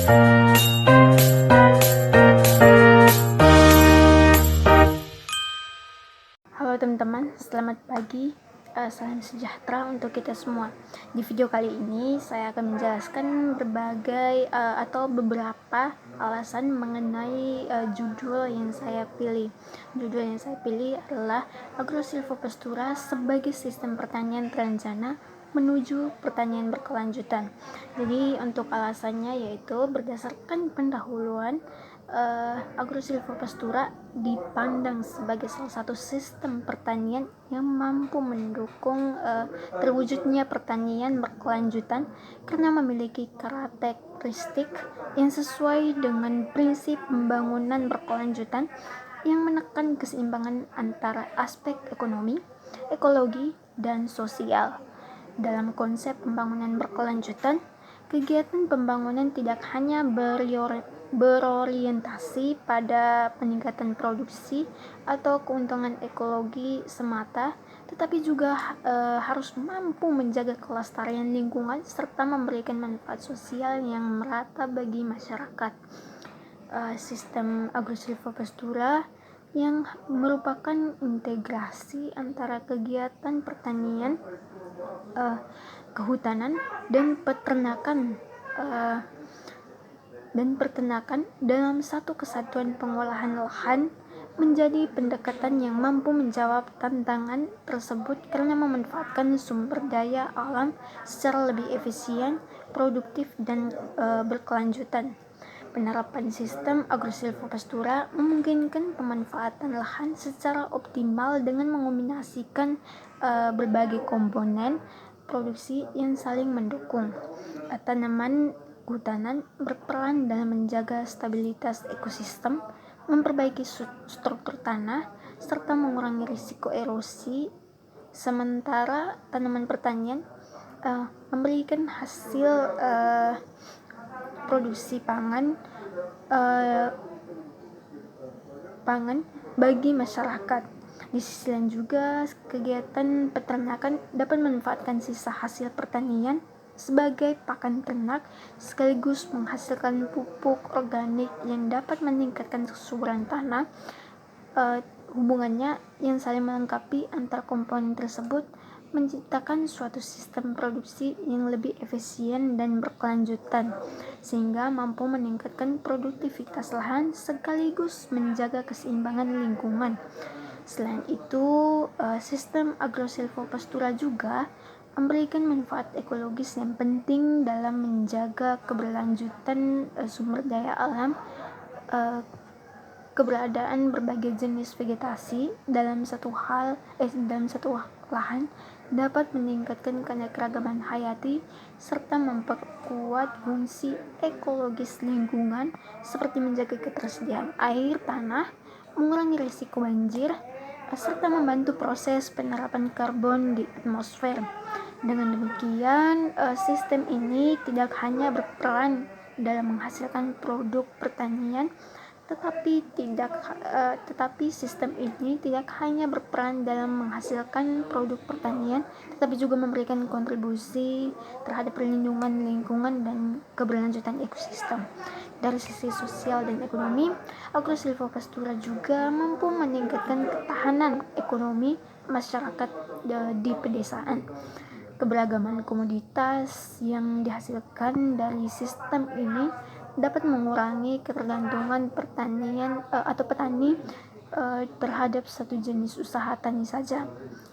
Halo teman-teman, selamat pagi, salam sejahtera untuk kita semua. Di video kali ini saya akan menjelaskan berbagai atau beberapa alasan mengenai judul yang saya pilih. Judul yang saya pilih adalah Agrosilvopastura sebagai sistem pertanian terencana menuju pertanian berkelanjutan. Jadi untuk alasannya yaitu berdasarkan pendahuluan, Agrosilvopastura dipandang sebagai salah satu sistem pertanian yang mampu mendukung terwujudnya pertanian berkelanjutan karena memiliki karakteristik yang sesuai dengan prinsip pembangunan berkelanjutan yang menekan keseimbangan antara aspek ekonomi, ekologi, dan sosial. Dalam konsep pembangunan berkelanjutan, kegiatan pembangunan tidak hanya berorientasi pada peningkatan produksi atau keuntungan ekologi semata, tetapi juga harus mampu menjaga kelestarian lingkungan serta memberikan manfaat sosial yang merata bagi masyarakat. Sistem Agrosilvopastura yang merupakan integrasi antara kegiatan pertanian, kehutanan, dan peternakan dalam satu kesatuan pengolahan lahan menjadi pendekatan yang mampu menjawab tantangan tersebut karena memanfaatkan sumber daya alam secara lebih efisien, produktif, dan berkelanjutan. Penerapan sistem Agrosilvopastura memungkinkan pemanfaatan lahan secara optimal dengan mengombinasikan berbagai komponen produksi yang saling mendukung. Tanaman hutanan berperan dalam menjaga stabilitas ekosistem, memperbaiki struktur tanah, serta mengurangi risiko erosi, sementara tanaman pertanian memberikan hasil produksi pangan bagi masyarakat. Di sisi lain juga, kegiatan peternakan dapat memanfaatkan sisa hasil pertanian sebagai pakan ternak sekaligus menghasilkan pupuk organik yang dapat meningkatkan kesuburan tanah. Hubungannya yang saling melengkapi antar komponen tersebut menciptakan suatu sistem produksi yang lebih efisien dan berkelanjutan, sehingga mampu meningkatkan produktivitas lahan sekaligus menjaga keseimbangan lingkungan. Selain itu, sistem Agrosilvopastura juga memberikan manfaat ekologis yang penting dalam menjaga keberlanjutan sumber daya alam. Keberadaan berbagai jenis vegetasi dalam satu lahan dapat meningkatkan keanekaragaman hayati serta memperkuat fungsi ekologis lingkungan seperti menjaga ketersediaan air tanah, mengurangi risiko banjir, serta membantu proses penerapan karbon di atmosfer. Dengan demikian, sistem ini tidak hanya berperan dalam menghasilkan produk pertanian, tetapi sistem ini tidak hanya berperan dalam menghasilkan produk pertanian, tetapi juga memberikan kontribusi terhadap perlindungan lingkungan dan keberlanjutan ekosistem. Dari sisi sosial dan ekonomi, Agrosilvopastura juga mampu meningkatkan ketahanan ekonomi masyarakat di pedesaan. Keberagaman komoditas yang dihasilkan dari sistem ini dapat mengurangi ketergantungan petani terhadap satu jenis usaha tani saja,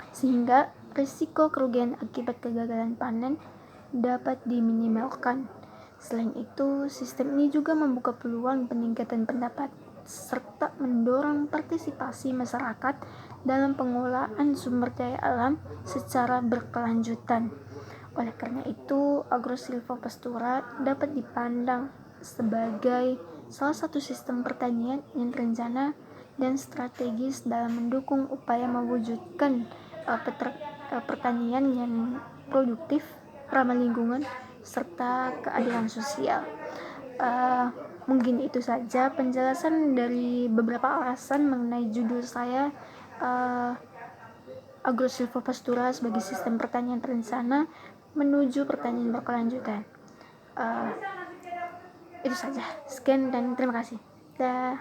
sehingga risiko kerugian akibat kegagalan panen dapat diminimalkan. Selain itu, sistem ini juga membuka peluang peningkatan pendapat serta mendorong partisipasi masyarakat dalam pengelolaan sumber daya alam secara berkelanjutan. Oleh karena itu, Agrosilvopastura dapat dipandang sebagai salah satu sistem pertanian yang terencana dan strategis dalam mendukung upaya mewujudkan pertanian yang produktif, ramah lingkungan, serta keadilan sosial. Mungkin itu saja penjelasan dari beberapa alasan mengenai judul saya, Agrosilvopastura sebagai sistem pertanian terencana menuju pertanian berkelanjutan. Itu saja. Sekian dan terima kasih. Dah.